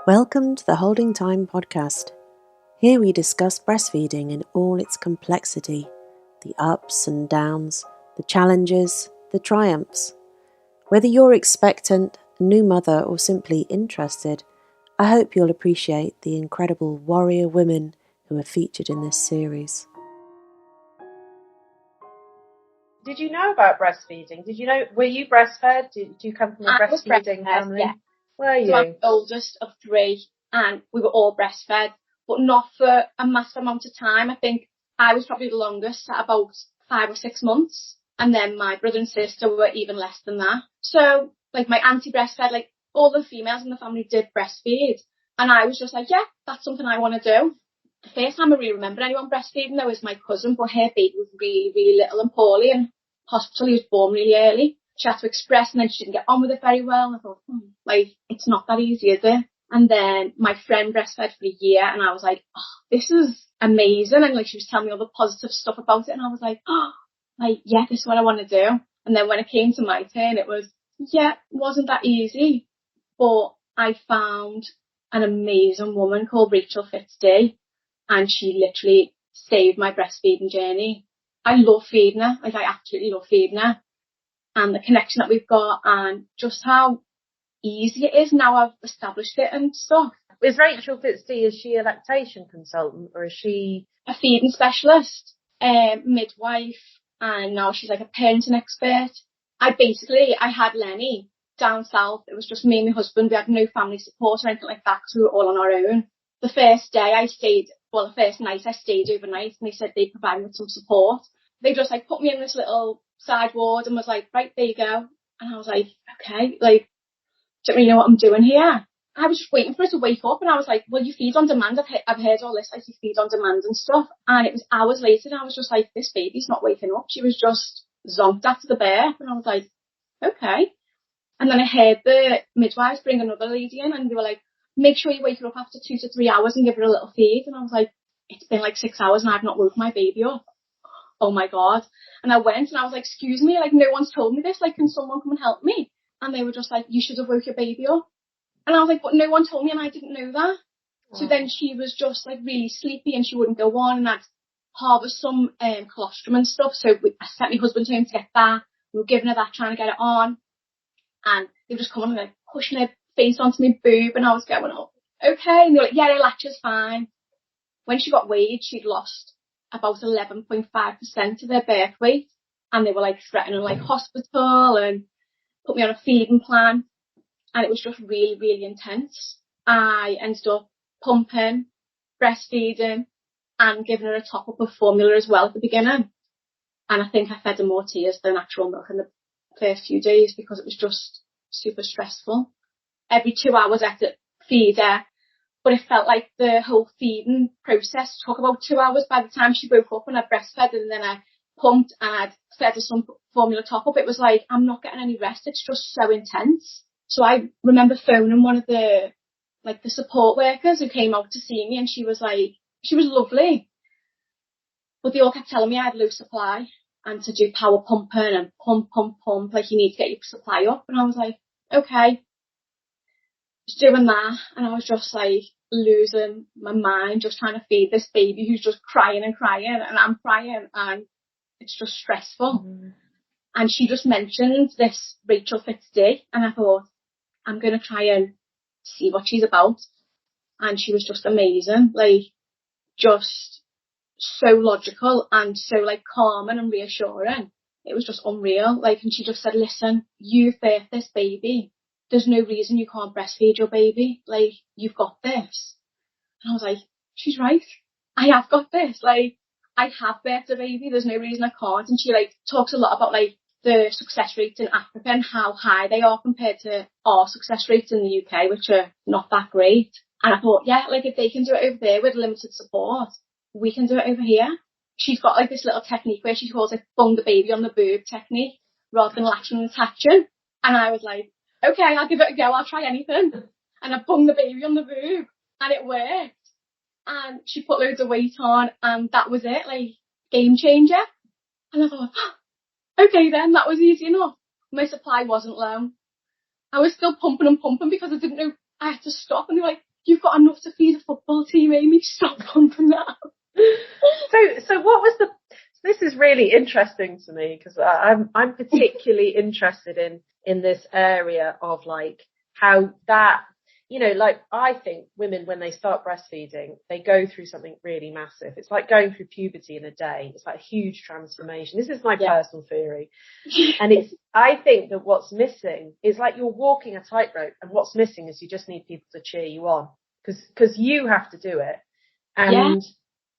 Welcome to the Holding Time podcast. Here we discuss breastfeeding in all its complexity, the ups and downs, the challenges, the triumphs. Whether you're expectant, a new mother, or simply interested, I hope you'll appreciate the incredible warrior women who are featured in this series. Did you know about breastfeeding? Were you breastfed? Did you come from a breastfeeding family? Yeah. Were you? So I'm the oldest of three and we were all breastfed, but not for a massive amount of time. I think I was probably the longest at about 5 or 6 months. And then my brother and sister were even less than that. So like my auntie breastfed, like all the females in the family did breastfeed. And I was just like, yeah, that's something I want to do. The first time I really remember anyone breastfeeding though was my cousin, but her baby was really, really little and poorly and hospital. He was born really early. She had to express and then she didn't get on with it very well. And I thought, like, it's not that easy, is it? And then my friend breastfed for a year and I was like, oh, this is amazing. And like, she was telling me all the positive stuff about it. And I was like, oh, like, yeah, this is what I want to do. And then when it came to my turn, it was, yeah, it wasn't that easy. But I found an amazing woman called Rachel Fitzday. And she literally saved my breastfeeding journey. I love feeding her. Like, I absolutely love feeding her. And the connection that we've got and just how easy it is now I've established it and stuff. Is Rachel Fitzday, is she a lactation consultant or is she a feeding specialist, midwife, and now she's like a parenting expert. I had Lenny down south. It was just me and my husband. We had no family support or anything like that because we were all on our own. The first night I stayed overnight and they said they'd provide me with some support. They just like put me in this little side ward and was like, right, there you go. And I was like, okay, like, don't really know what I'm doing here. I was just waiting for her to wake up and I was like, well, you feed on demand. I've heard all this, like you feed on demand and stuff. And it was hours later and I was just like, this baby's not waking up. She was just zonked after the birth. And I was like, okay. And then I heard the midwives bring another lady in and they were like, make sure you wake her up after 2 to 3 hours and give her a little feed. And I was like, it's been like 6 hours and I've not woke my baby up. Oh my God. And I went and I was like, excuse me, like no one's told me this, like can someone come and help me? And they were just like, you should have woke your baby up. And I was like, but no one told me and I didn't know that. Wow. So then she was just like really sleepy and she wouldn't go on and I'd harbour some colostrum and stuff. So I sent my husband home to get that. We were giving her that, trying to get it on. And they were just coming and like pushing her face onto my boob and I was going, oh, okay. And they were like, yeah, her latch is fine. When she got weighed, she'd lost about 11.5% of their birth weight. And they were like threatening like hospital and put me on a feeding plan. And it was just really, really intense. I ended up pumping, breastfeeding and giving her a top up of formula as well at the beginning. And I think I fed her more tears than actual milk in the first few days because it was just super stressful. Every 2 hours I had to feed her. But it felt like the whole feeding process took about 2 hours by the time she woke up and I breastfed and then I pumped and I'd fed her some formula top up. It was like, I'm not getting any rest. It's just so intense. So I remember phoning one of the support workers who came out to see me and she was lovely. But they all kept telling me I had low supply and to do power pumping and pump, like you need to get your supply up. And I was like, okay. Just doing that and I was just like losing my mind just trying to feed this baby who's just crying and I'm crying and it's just stressful. And she just mentioned this Rachel Fitzday and I thought I'm going to try and see what she's about. And she was just amazing, like just so logical and so like calming and reassuring. It was just unreal. Like, and she just said, listen, you've birthed this baby. There's no reason you can't breastfeed your baby. Like, you've got this. And I was like, she's right. I have got this. Like, I have birthed a baby. There's no reason I can't. And she like talks a lot about like the success rates in Africa and how high they are compared to our success rates in the UK, which are not that great. And I thought, yeah, like if they can do it over there with limited support, we can do it over here. She's got like this little technique where she calls it bung the baby on the boob technique rather than latching and attaching. And I was like, okay, I'll give it a go. I'll try anything. And I bung the baby on the boob and it worked. And she put loads of weight on and that was it, like game changer. And I thought, okay then, that was easy enough. My supply wasn't low. I was still pumping because I didn't know I had to stop. And they were like, you've got enough to feed a football team, Amy, stop pumping that. So what was this is really interesting to me, because I'm particularly interested in this area of like how that, you know, like I think women, when they start breastfeeding, they go through something really massive. It's like going through puberty in a day. It's like a huge transformation. This is my personal theory. And I think that what's missing is like you're walking a tightrope, and what's missing is you just need people to cheer you on, because you have to do it. And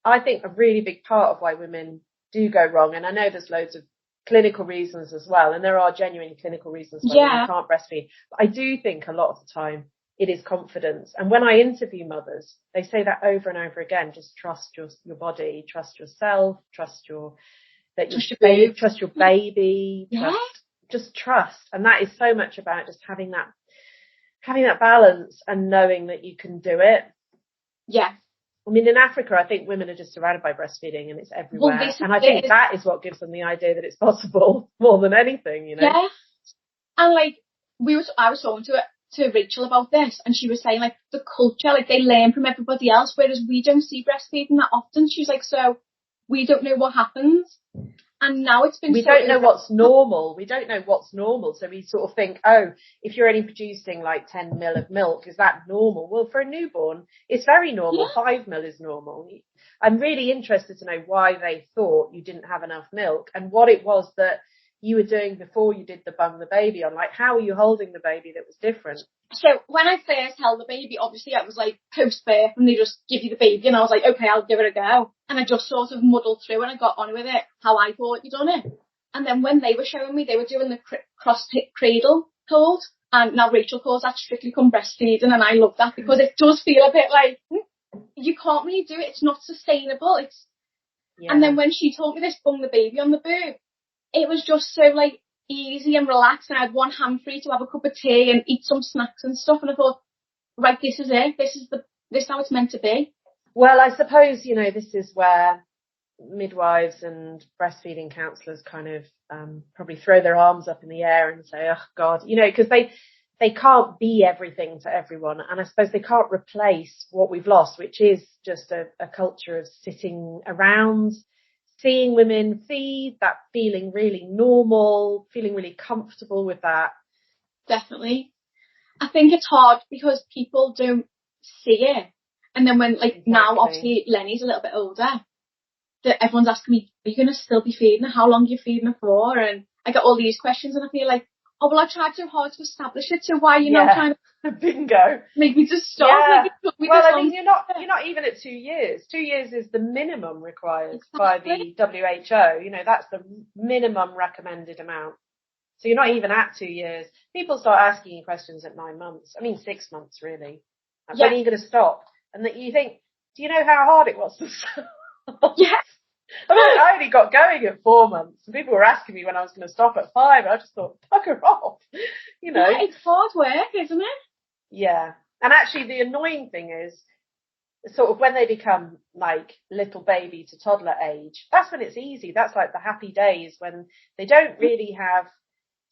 I think a really big part of why women do go wrong, and I know there's loads of clinical reasons as well, and there are genuine clinical reasons why women can't breastfeed, but I do think a lot of the time it is confidence. And when I interview mothers, they say that over and over again: just trust your body, trust yourself, trust your baby, just trust. And that is so much about just having that balance and knowing that you can do it. Yeah. I mean, in Africa, I think women are just surrounded by breastfeeding, and it's everywhere. Well, and I think that is what gives them the idea that it's possible more than anything, you know? Yeah. And like, I was talking to Rachel about this, and she was saying like the culture, like they learn from everybody else, whereas we don't see breastfeeding that often. She's like, so we don't know what happens. And now it's been we don't know what's normal. We don't know what's normal. So we sort of think, oh, if you're only producing like 10 ml of milk, is that normal? Well, for a newborn, it's very normal. 5 ml is normal. I'm really interested to know why they thought you didn't have enough milk, and what it was that you were doing before you did the bung the baby on. Like, how are you holding the baby that was different? So when I first held the baby, obviously I was like post-birth, and they just give you the baby, and I was like, okay, I'll give it a go. And I just sort of muddled through, and I got on with it how I thought you'd done it. And then when they were showing me, they were doing the cross-hip cradle hold, and now Rachel calls that strictly come breastfeeding, and I love that because it does feel a bit like you can't really do it. It's not sustainable. And then when she told me this, bung the baby on the boob, it was just so like easy and relaxed, and I had one hand free to have a cup of tea and eat some snacks and stuff, and I thought, right, this is it. This is how it's meant to be. Well, I suppose, you know, this is where midwives and breastfeeding counsellors kind of probably throw their arms up in the air and say, oh God, you know, because they can't be everything to everyone, and I suppose they can't replace what we've lost, which is just a culture of sitting around, seeing women feed, that feeling really normal, feeling really comfortable with that. Definitely. I think it's hard because people don't see it. And then when, like, now, obviously, Lenny's a little bit older, that everyone's asking me, are you going to still be feeding her? How long are you feeding her for? And I get all these questions, and I feel like, oh, well, I tried so hard to establish it, so why are you not trying to bingo make me just stop? Well, I mean, you're not even at 2 years. 2 years is the minimum required by the WHO. You know, that's the minimum recommended amount. So you're not even at 2 years. People start asking you questions at 9 months. I mean, 6 months, really. When are you going to stop? And that you think, do you know how hard it was to stop? Yes. I mean, I only got going at 4 months, and people were asking me when I was going to stop at 5, and I just thought, bugger off, you know. Yeah, it's hard work, isn't it? Yeah. And actually, the annoying thing is, sort of when they become like little baby to toddler age, that's when it's easy. That's like the happy days when they don't really have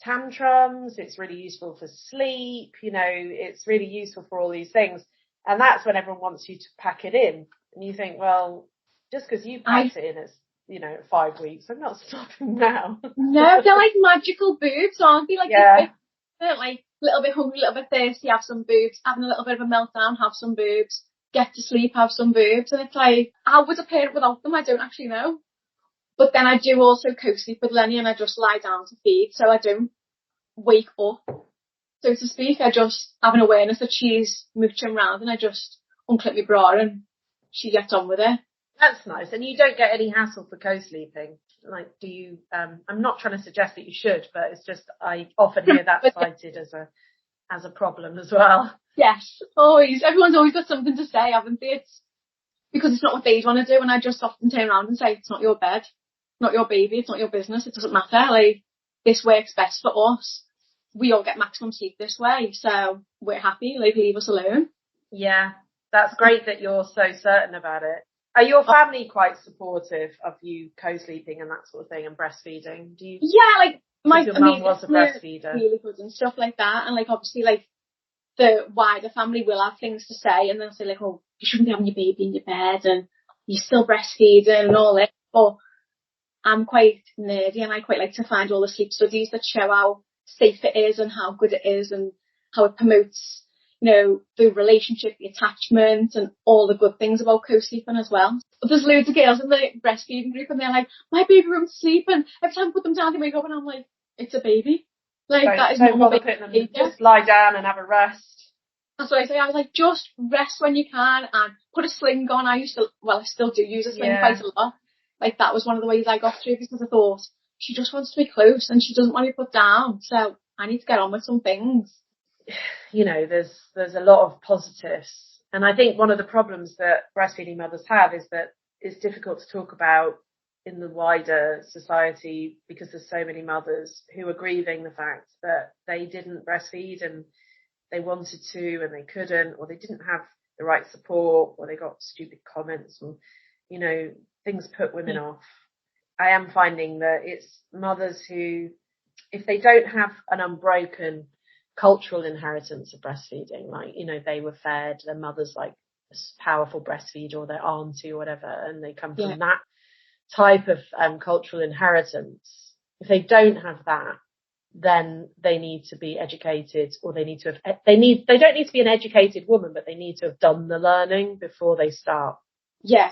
tantrums. It's really useful for sleep, you know, it's really useful for all these things. And that's when everyone wants you to pack it in. And you think, well, just because you packed it in as, you know, 5 weeks, I'm not stopping now. No, they're like magical boobs, aren't they? Like, they're like a little bit hungry, a little bit thirsty, have some boobs, having a little bit of a meltdown, have some boobs, get to sleep, have some boobs. And it's like, how would a parent without them? I don't actually know. But then I do also co-sleep with Lenny, and I just lie down to feed, so I don't wake up, so to speak. I just have an awareness that she's mooching around, and I just unclip my bra and she gets on with it. That's nice. And you don't get any hassle for co-sleeping? Like, do you, I'm not trying to suggest that you should, but it's just, I often hear that cited as a problem as well. Yes, always. Everyone's always got something to say, haven't they? It's because it's not what they want to do, and I just often turn around and say, it's not your bed, not your baby, it's not your business, it doesn't matter. Like, this works best for us. We all get maximum sleep this way, so we're happy. Like, leave us alone. Yeah, that's great that you're so certain about it. Are your family quite supportive of you co-sleeping and that sort of thing, and breastfeeding? Do you? Yeah, like your mum was a breastfeeder. Really good and stuff like that, and like obviously like the wider family will have things to say, and they'll say like, oh, you shouldn't be having your baby in your bed, and you're still breastfeeding and all that. But I'm quite nerdy, and I quite like to find all the sleep studies that show how safe it is and how good it is and how it promotes, the relationship, the attachment, and all the good things about co-sleeping as well. But there's loads of girls in the breastfeeding group, and they're like, my baby won't sleep, and every time I put them down, they wake up, and I'm like, it's a baby. Like, that is don't normal bother putting them, just lie down and have a rest. That's what I say. I was like, just rest when you can and put a sling on. I still do use a sling quite a lot. Like, that was one of the ways I got through, because I thought, she just wants to be close and she doesn't want to be put down. So I need to get on with some things. There's a lot of positives. And I think one of the problems that breastfeeding mothers have is that it's difficult to talk about in the wider society, because there's so many mothers who are grieving the fact that they didn't breastfeed and they wanted to and they couldn't, or they didn't have the right support, or they got stupid comments, or, things put women off. I am finding that it's mothers who, if they don't have an unbroken cultural inheritance of breastfeeding, like, they were fed, their mother's like a powerful breastfeeder or their auntie or whatever, and they come from that type of cultural inheritance. If they don't have that, then they need to be educated, or they don't need to be an educated woman, but they need to have done the learning before they start. Yeah.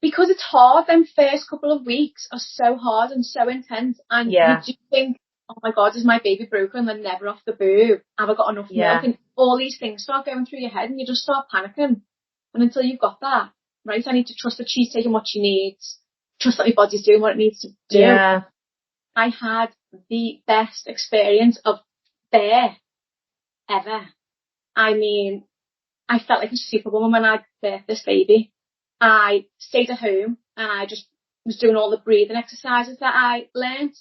Because it's hard. Them first couple of weeks are so hard and so intense, and you do think, oh my God, is my baby broken? They're never off the boob. Have I got enough milk? And all these things start going through your head, and you just start panicking. And until you've got that, right, I need to trust that she's taking what she needs, trust that my body's doing what it needs to do. Yeah. I had the best experience of birth ever. I mean, I felt like a superwoman when I birthed this baby. I stayed at home and I just was doing all the breathing exercises that I learned.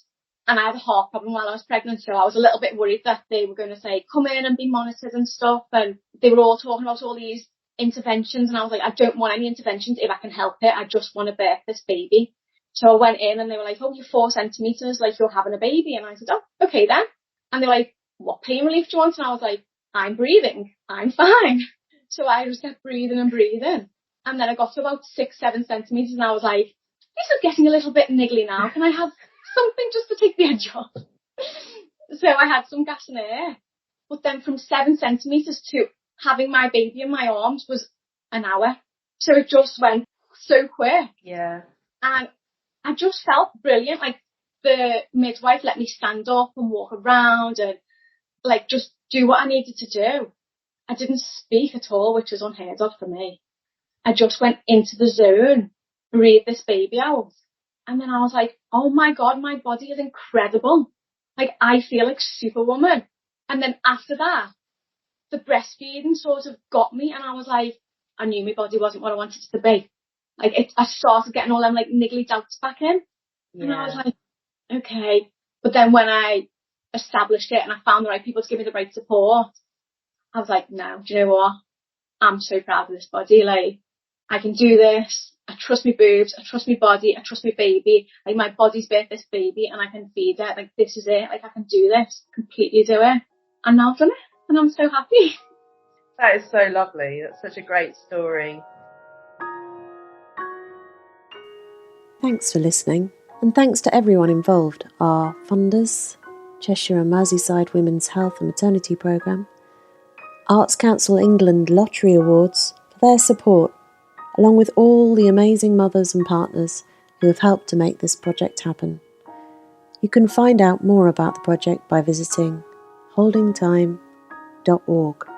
And I had a heart problem while I was pregnant, so I was a little bit worried that they were going to say, come in and be monitored and stuff. And they were all talking about all these interventions, and I was like, I don't want any interventions if I can help it. I just want to birth this baby. So I went in and they were like, oh, you're 4 centimetres, like you're having a baby. And I said, oh, okay then. And they were like, what pain relief do you want? And I was like, I'm breathing. I'm fine. So I just kept breathing and breathing. And then I got to about 6-7 centimetres and I was like, this is getting a little bit niggly now. Can I have something just to take the edge off? So I had some gas and air. But then from 7 centimetres to having my baby in my arms was an hour. So it just went so quick. Yeah. And I just felt brilliant. Like, the midwife let me stand up and walk around and like just do what I needed to do. I didn't speak at all, which was unheard of for me. I just went into the zone, breathed this baby out. And then I was like, oh my God, my body is incredible. Like, I feel like Superwoman. And then after that, the breastfeeding sort of got me, and I was like, I knew my body wasn't what I wanted it to be. Like, I started getting all them like niggly doubts back in. Yeah. And I was like, okay. But then when I established it and I found the right people to give me the right support, I was like, no, do you know what? I'm so proud of this body. Like, I can do this. I trust my boobs. I trust my body. I trust my baby. Like, my body's birthed this baby and I can feed it. Like, this is it. Like, I can do this. Completely do it. And now I've done it. And I'm so happy. That is so lovely. That's such a great story. Thanks for listening, and thanks to everyone involved, our funders, Cheshire and Merseyside Women's Health and Maternity Programme, Arts Council England Lottery Awards for their support, along with all the amazing mothers and partners who have helped to make this project happen. You can find out more about the project by visiting holdingtime.org.